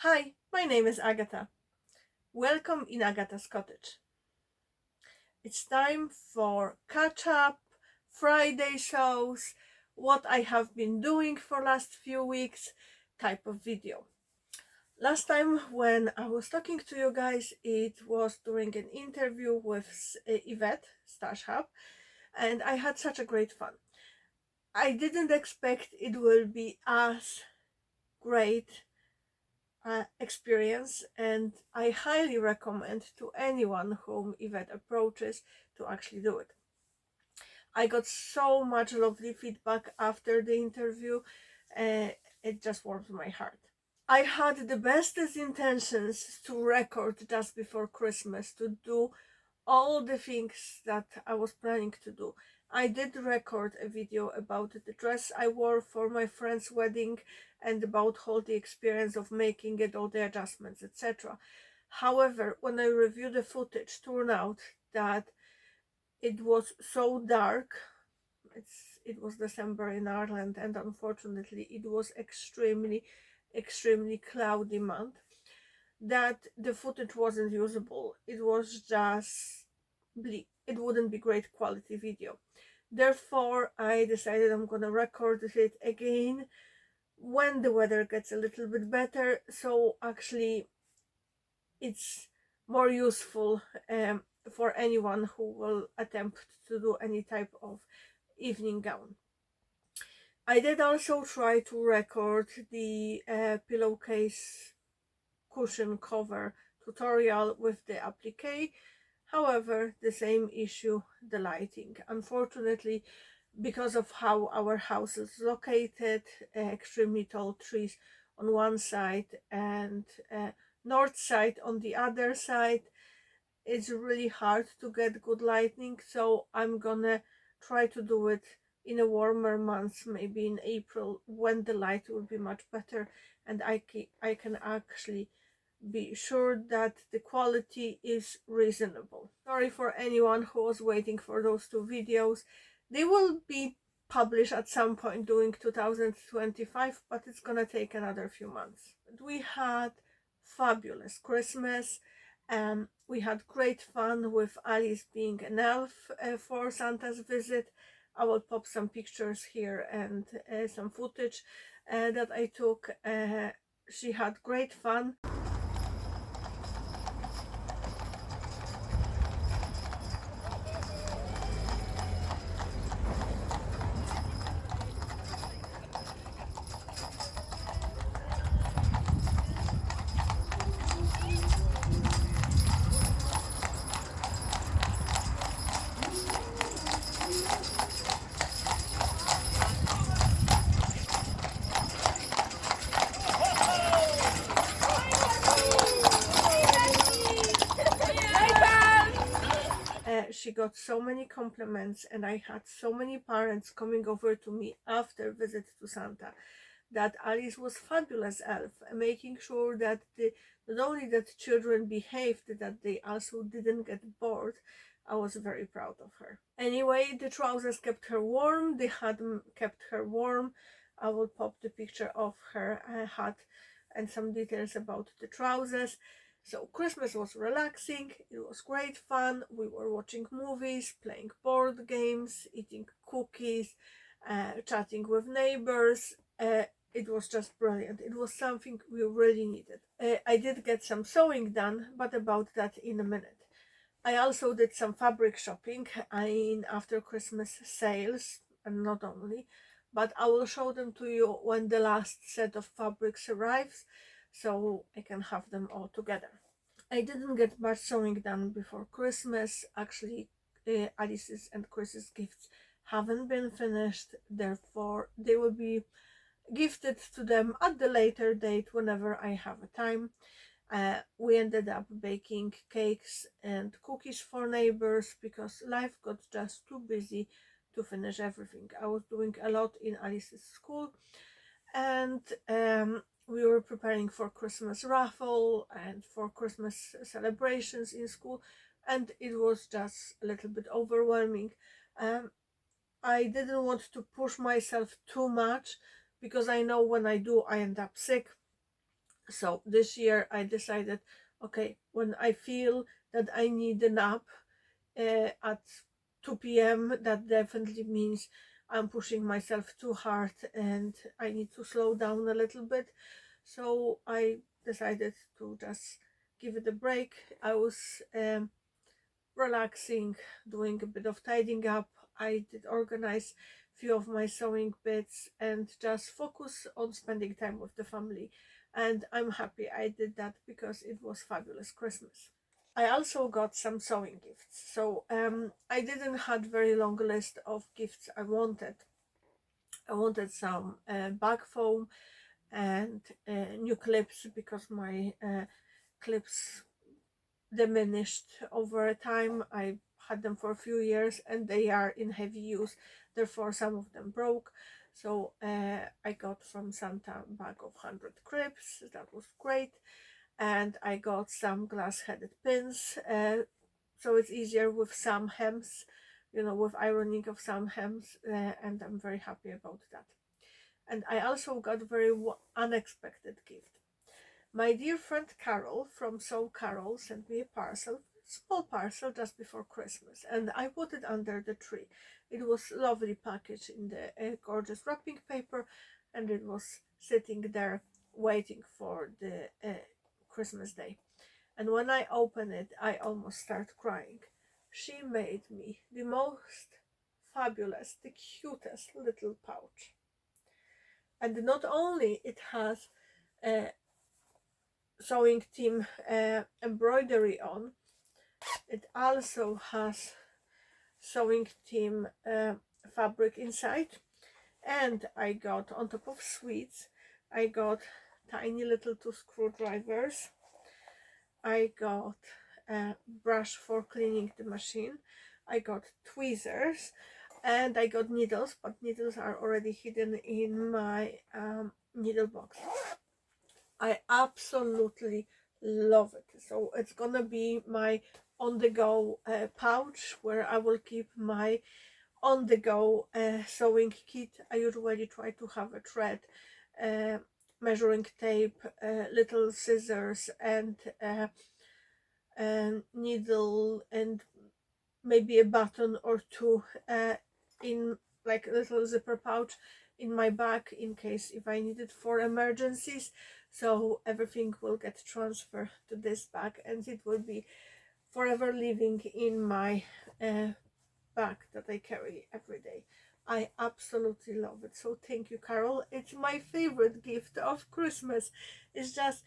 Hi, my name is Agata. Welcome in Agata's Cottage. It's time for catch up, Friday shows, what I have been doing for last few weeks type of video. Last time when I was talking to you guys, it was during an interview with Yvette Stash Hub, and I had such a great fun. I didn't expect it will be as great experience, and I highly recommend to anyone whom Yvette approaches to actually do it. I got so much lovely feedback after the interview, it just warmed my heart. I had the bestest intentions to record just before Christmas, to do all the things that I was planning to do. I did record a video about the dress I wore for my friend's wedding and about all the experience of making it, all the adjustments, etc. However, when I reviewed the footage, turned out that it was so dark. It was December in Ireland, and unfortunately it was extremely cloudy month, that the footage wasn't usable. It was just bleak. It wouldn't be great quality video. Therefore, I decided I'm gonna record it again when the weather gets a little bit better, so actually it's more useful for anyone who will attempt to do any type of evening gown. I did also try to record the pillowcase cushion cover tutorial with the applique. However, the same issue, the lighting. Unfortunately, because of how our house is located, extremely tall trees on one side and north side on the other side, it's really hard to get good lighting. So I'm gonna try to do it in a warmer months, maybe in April, when the light will be much better and I can actually be sure that the quality is reasonable. Sorry for anyone who was waiting for those two videos. They will be published at some point during 2025, but it's gonna take another few months. We had fabulous Christmas. We had great fun with Alice being an elf for Santa's visit. I will pop some pictures here and some footage that I took. She had great fun. She got so many compliments, and I had so many parents coming over to me after visit to Santa that Alice was fabulous elf, making sure that not only that children behaved, that they also didn't get bored. I was very proud of her. Anyway, the trousers kept her warm, the hat kept her warm. I will pop the picture of her hat and some details about the trousers. So Christmas was relaxing, it was great fun. We were watching movies, playing board games, eating cookies, chatting with neighbors. It was just brilliant. It was something we really needed. I did get some sewing done, but about that in a minute. I also did some fabric shopping in after Christmas sales, and not only, but I will show them to you when the last set of fabrics arrives, so I can have them all together. I didn't get much sewing done before Christmas. Actually, Alice's and Chris's gifts haven't been finished, therefore they will be gifted to them at the later date whenever I have a time. We ended up baking cakes and cookies for neighbors because life got just too busy to finish everything. I was doing a lot in Alice's school, and we were preparing for Christmas raffle and for Christmas celebrations in school, and it was just a little bit overwhelming. I didn't want to push myself too much because I know when I do I end up sick. So this year I decided, okay, when I feel that I need a nap at 2 p.m., that definitely means I'm pushing myself too hard and I need to slow down a little bit. So I decided to just give it a break. I was relaxing, doing a bit of tidying up. I did organize few of my sewing bits and just focus on spending time with the family. And I'm happy I did that because it was fabulous Christmas. I also got some sewing gifts. So I didn't had very long list of gifts I wanted. I wanted some back foam and new clips because my clips diminished over time. I had them for a few years and they are in heavy use, therefore some of them broke. So I got from Santa a bag of 100 clips. That was great. And I got some glass-headed pins, so it's easier with some hems, with ironing of some hems, and I'm very happy about that. And I also got a very unexpected gift. My dear friend Carol from Sew Carol sent me a parcel, small parcel, just before Christmas, and I put it under the tree. It was lovely packaged in the gorgeous wrapping paper, and it was sitting there waiting for the Christmas day. And when I opened it, I almost started crying. She made me the most fabulous, the cutest little pouch. And not only it has a sewing team embroidery on, it also has sewing team fabric inside. And I got, on top of sweets, I got tiny little 2 screwdrivers. I got a brush for cleaning the machine. I got tweezers and I got needles, but needles are already hidden in my needle box. I absolutely love it. So it's gonna be my on-the-go pouch where I will keep my on-the-go sewing kit. I usually try to have a thread, measuring tape, little scissors, and needle, and maybe a button or two in like a little zipper pouch in my bag in case if I need it for emergencies. So everything will get transferred to this bag and it will be forever living in my bag that I carry every day. I absolutely love it. So thank you, Carol. It's my favorite gift of Christmas. It's just,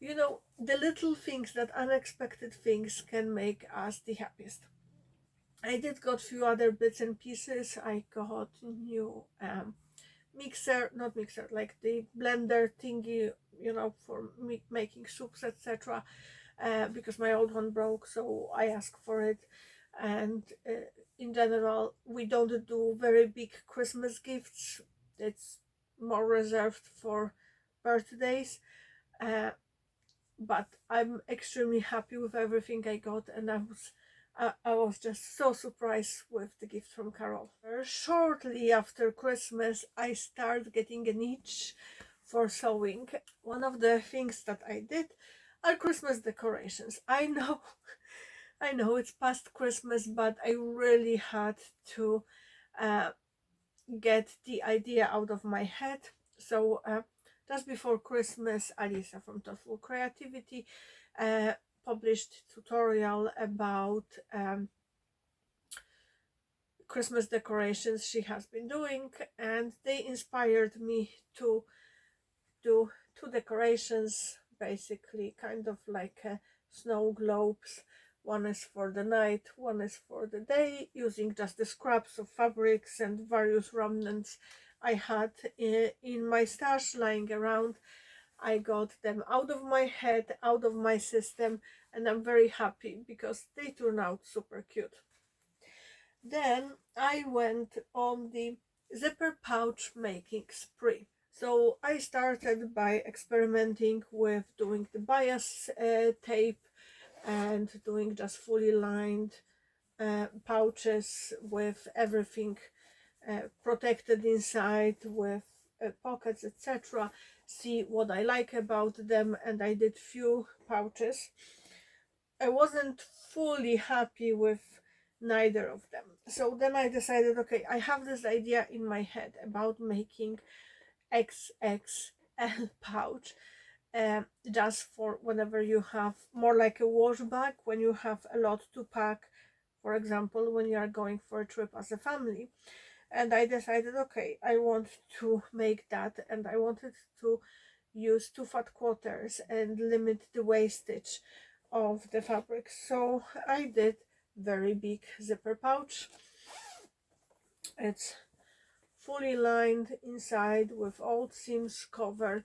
the little things, that unexpected things can make us the happiest. I did got few other bits and pieces. I got new mixer, not mixer, like the blender thingy, for making soups, etc. Because my old one broke, so I asked for it. And in general, we don't do very big Christmas gifts. It's more reserved for birthdays. But I'm extremely happy with everything I got, and I was just so surprised with the gift from Carol. Shortly after Christmas, I started getting an itch for sewing. One of the things that I did are Christmas decorations. I know, I know it's past Christmas, but I really had to get the idea out of my head. So just before Christmas, Alisa from Thoughtful Creativity published tutorial about Christmas decorations she has been doing, and they inspired me to do 2 decorations, basically kind of like snow globes. One is for the night, one is for the day, using just the scraps of fabrics and various remnants I had in my stash lying around. I got them out of my head, out of my system, and I'm very happy because they turned out super cute. Then I went on the zipper pouch making spree. So I started by experimenting with doing the bias tape and doing just fully lined pouches with everything protected inside with pockets, etc., see what I like about them, and I did few pouches. I wasn't fully happy with neither of them. So then I decided, okay, I have this idea in my head about making XXL pouch, just for whenever you have more like a wash bag, when you have a lot to pack, for example, when you are going for a trip as a family. And I decided, okay, I want to make that, and I wanted to use 2 fat quarters and limit the wastage of the fabric. So I did very big zipper pouch. It's fully lined inside with old seams covered,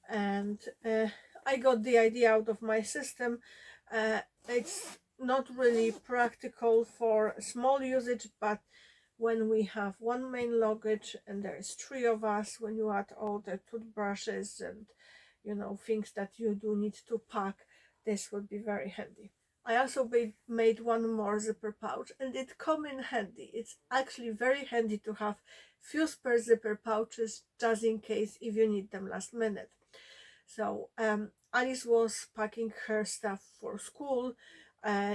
and I got the idea out of my system. It's not really practical for small usage, but when we have one main luggage and there is 3 of us, when you add all the toothbrushes and things that you do need to pack, this would be very handy. I also made one more zipper pouch, and it come in handy. It's actually very handy to have few spare zipper pouches just in case if you need them last minute. So Alice was packing her stuff for school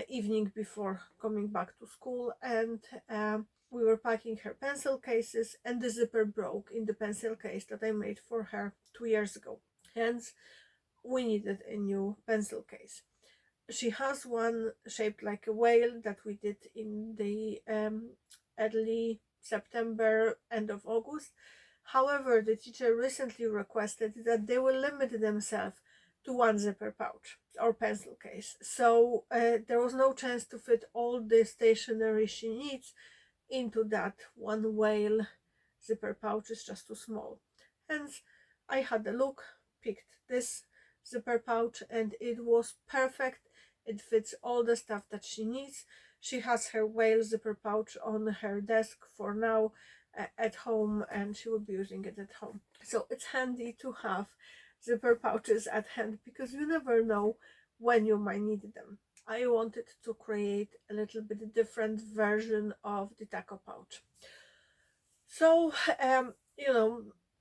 evening before coming back to school, and we were packing her pencil cases, and the zipper broke in the pencil case that I made for her 2 years ago. Hence, we needed a new pencil case. She has one shaped like a whale that we did in the early September, end of August. However, the teacher recently requested that they will limit themselves to one zipper pouch or pencil case. So there was no chance to fit all the stationery she needs into that one whale zipper pouch. Is just too small. Hence, I had a look, picked this zipper pouch, and it was perfect. It fits all the stuff that she needs. She has her whale zipper pouch on her desk for now at home, and she will be using it at home. So it's handy to have zipper pouches at hand because you never know when you might need them. I wanted to create a little bit different version of the taco pouch. So,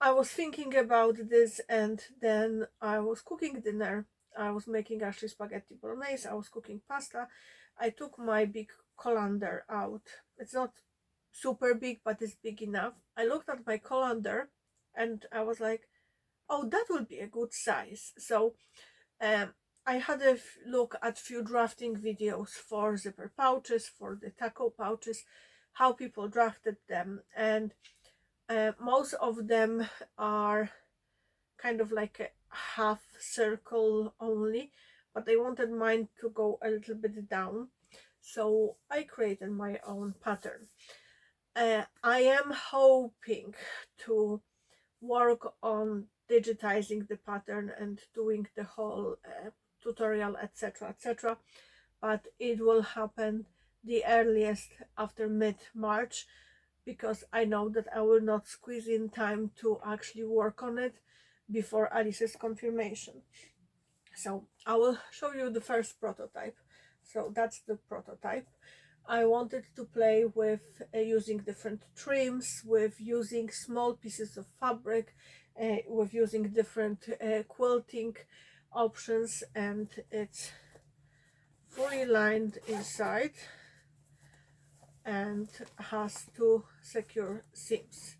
I was thinking about this, and then I was cooking dinner. I was making actually spaghetti bolognese. I was cooking pasta. I took my big colander out. It's not super big, but it's big enough. I looked at my colander and I was like, oh, that would be a good size. So I had a look at few drafting videos for zipper pouches, for the taco pouches, how people drafted them, and most of them are kind of like a half circle only, but I wanted mine to go a little bit down, so I created my own pattern. I am hoping to work on digitizing the pattern and doing the whole tutorial, etc., etc., but it will happen the earliest after mid-March, because I know that I will not squeeze in time to actually work on it before Alice's confirmation. So I will show you the first prototype. So that's the prototype. I wanted to play with using different trims, with using small pieces of fabric, with using different quilting options, and it's fully lined inside and has 2 secure seams.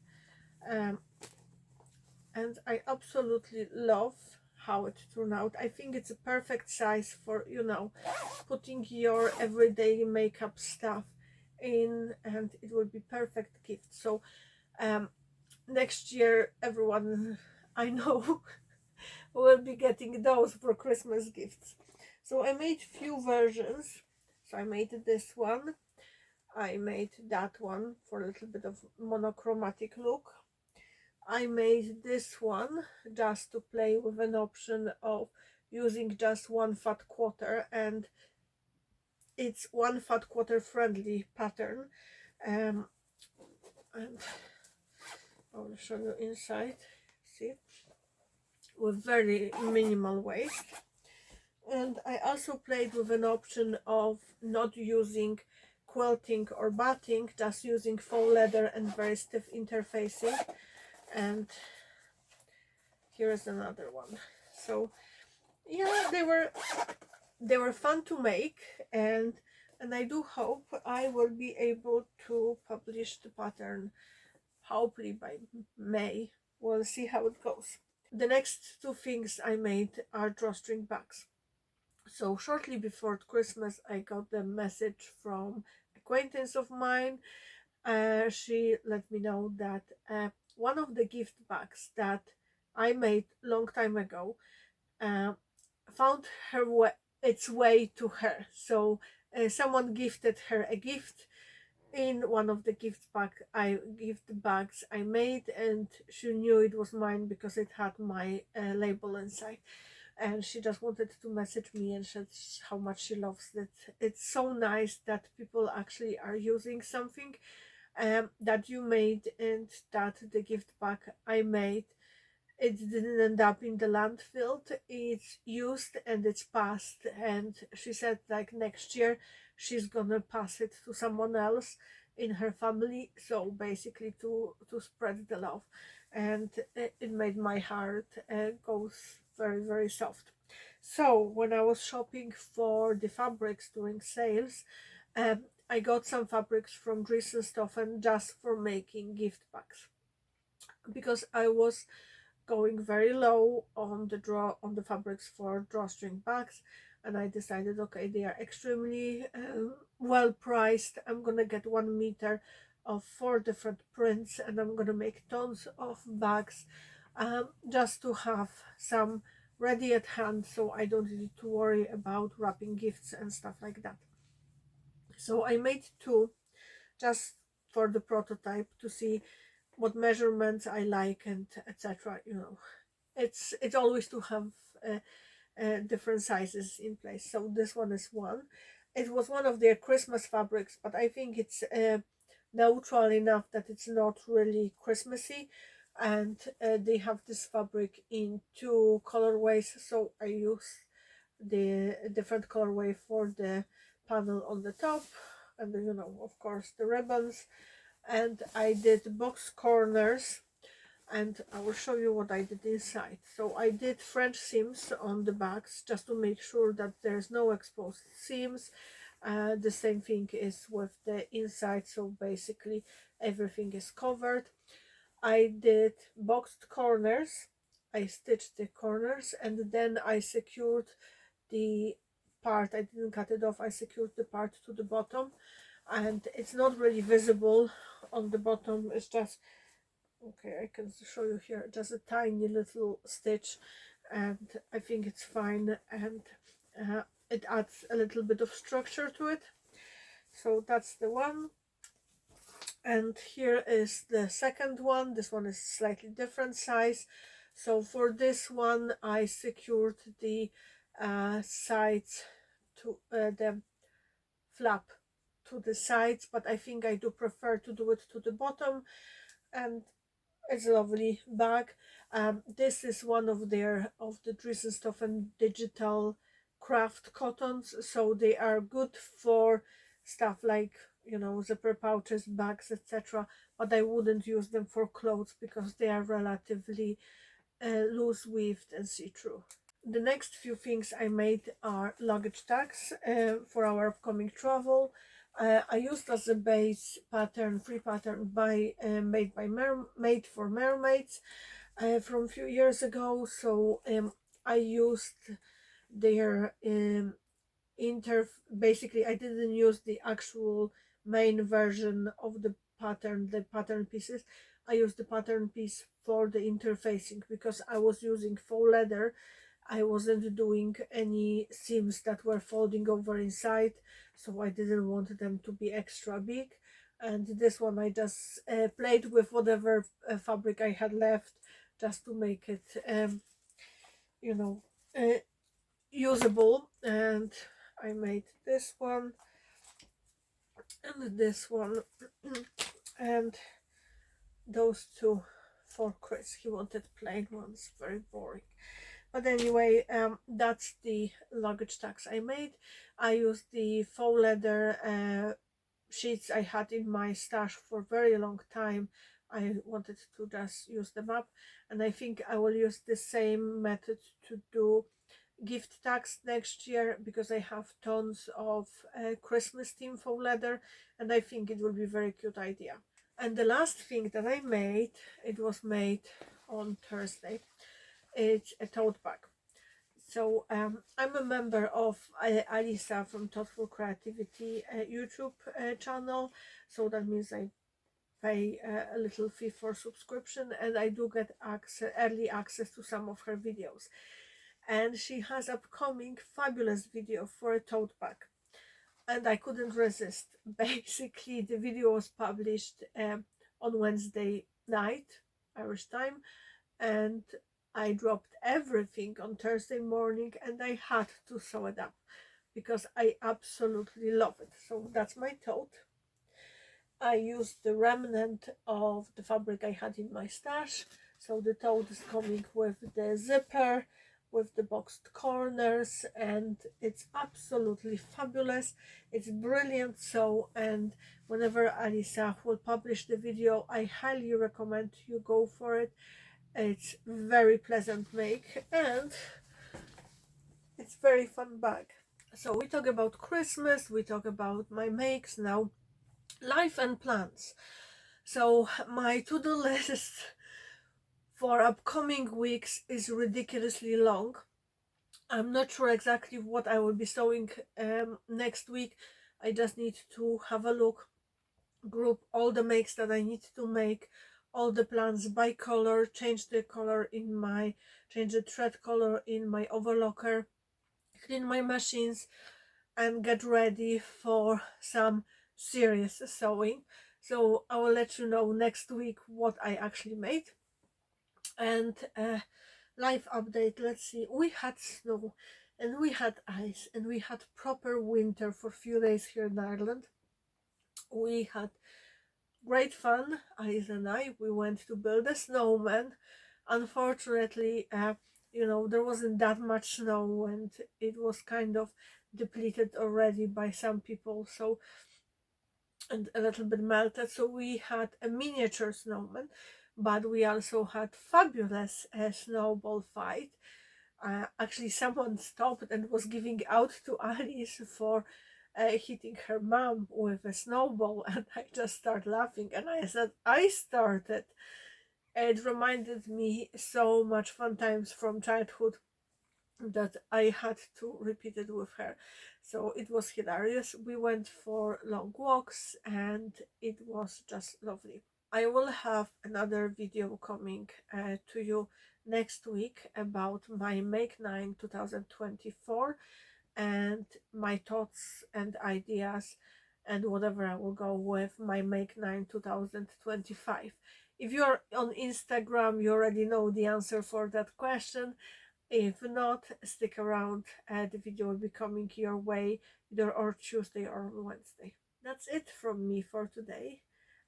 And I absolutely love how it turned out. I think it's a perfect size for, putting your everyday makeup stuff in, and it will be perfect gift. So next year everyone I know will be getting those for Christmas gifts. So I made few versions. So I made this one, I made that one for a little bit of monochromatic look. I made this one just to play with an option of using just 1 fat quarter, and it's 1 fat quarter friendly pattern. And I'll show you inside. See, with very minimal waste. And I also played with an option of not using quilting or batting, just using faux leather and very stiff interfacing. And here is another one. So yeah, they were fun to make, and I do hope I will be able to publish the pattern hopefully by May. We'll see how it goes. The next two things I made are drawstring bags. So shortly before Christmas, I got the message from acquaintance of mine. She let me know that one of the gift bags that I made long time ago uh, found its way to her. So someone gifted her a gift in one of the gift bags I made, and she knew it was mine because it had my label inside. And she just wanted to message me and said how much she loves it. It's so nice that people actually are using something that you made, and that the gift bag I made, it didn't end up in the landfill. It's used and it's passed, and she said like next year she's gonna pass it to someone else in her family, so basically to spread the love. And it made my heart go very, very soft. So when I was shopping for the fabrics during sales, I got some fabrics from Stoffen just for making gift bags, because I was going very low on the fabrics for drawstring bags, and I decided, okay, they are extremely well priced. I'm gonna get 1 meter of 4 different prints, and I'm gonna make tons of bags, just to have some ready at hand, so I don't need to worry about wrapping gifts and stuff like that. So I made two just for the prototype to see what measurements I like and etc. It's always to have different sizes in place. So this one is one. It was one of their Christmas fabrics, but I think it's neutral enough that it's not really Christmassy. And they have this fabric in two colorways, so I use the different colorway for the panel on the top, and of course the ribbons. And I did box corners, and I will show you what I did inside. So I did French seams on the backs just to make sure that there's no exposed seams. The same thing is with the inside, so basically everything is covered. I did boxed corners, I stitched the corners, and then I secured the part. I didn't cut it off, I secured the part to the bottom, and it's not really visible on the bottom. It's just, okay, I can show you here, just a tiny little stitch, and I think it's fine, and it adds a little bit of structure to it. So that's the one. And here is the second one. This one is slightly different size. So for this one I secured the sides to the flap to the sides, but I think I do prefer to do it to the bottom, and it's a lovely bag. This is one of the Stoffen digital craft cottons, so they are good for stuff like zipper pouches, bags, etc. But I wouldn't use them for clothes because they are relatively loose weaved and see-through. The next few things I made are luggage tags for our upcoming travel. I used as a base pattern, free pattern made for mermaids from a few years ago. So I used their basically I didn't use the actual main version of the pattern pieces. I used the pattern piece for the interfacing because I was using faux leather. I wasn't doing any seams that were folding over inside, so I didn't want them to be extra big. And this one I just played with whatever fabric I had left, just to make it you know usable. And I made this one and this one and those two for Chris. He wanted plain ones, very boring. But anyway, that's the luggage tags I made. I used the faux leather sheets I had in my stash for a very long time. I wanted to just use them up, and I think I will use the same method to do gift tags next year, because I have tons of Christmas theme faux leather, and I think it will be a very cute idea. And the last thing that I made, it was made on Thursday, it's a tote bag. So I'm a member of Alisa from Thoughtful Creativity YouTube channel, so that means I pay a little fee for subscription, and I do get early access to some of her videos. And she has upcoming fabulous video for a tote bag, and I couldn't resist. Basically, the video was published on Wednesday night, Irish time, and I dropped everything on Thursday morning, and I had to sew it up because I absolutely love it. So that's my tote. I used the remnant of the fabric I had in my stash. So the tote is coming with the zipper, with the boxed corners, and it's absolutely fabulous. It's brilliant. So, and whenever Alisa will publish the video, I highly recommend you go for it. It's very pleasant make, and it's very fun bag. So we talk about Christmas, we talk about my makes, now life and plans. So my to-do list for upcoming weeks is ridiculously long. I'm not sure exactly what I will be sewing next week. I just need to have a look, group all the makes that I need to make, all the plans by color, change the thread color in my overlocker, clean my machines, and get ready for some serious sewing. So I will let you know next week what I actually made. And life update, let's see, we had snow and we had ice and we had proper winter for a few days here in Ireland. We had great fun, Alice and I. We went to build a snowman. Unfortunately, there wasn't that much snow, and it was kind of depleted already by some people, so, and a little bit melted. So we had a miniature snowman, but we also had fabulous snowball fight. Actually, someone stopped and was giving out to Alice for hitting her mom with a snowball, and I just started laughing, and I said, I started. It reminded me so much fun times from childhood that I had to repeat it with her. So it was hilarious. We went for long walks and it was just lovely. I will have another video coming to you next week about my Make 9 2024 and my thoughts and ideas, and whatever I will go with my Make 9 2025. If you're on Instagram, you already know the answer for that question. If not, stick around. The video will be coming your way either on Tuesday or on Wednesday. That's it from me for today.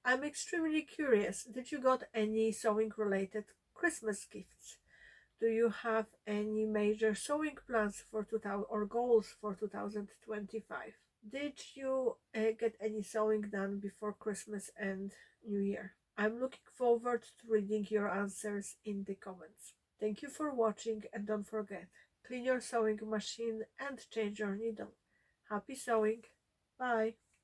I'm extremely curious, did you got any sewing related Christmas gifts? Do you have any major sewing plans for 2000 or goals for 2025? Did you get any sewing done before Christmas and New Year? I'm looking forward to reading your answers in the comments. Thank you for watching, and don't forget, clean your sewing machine and change your needle. Happy sewing! Bye!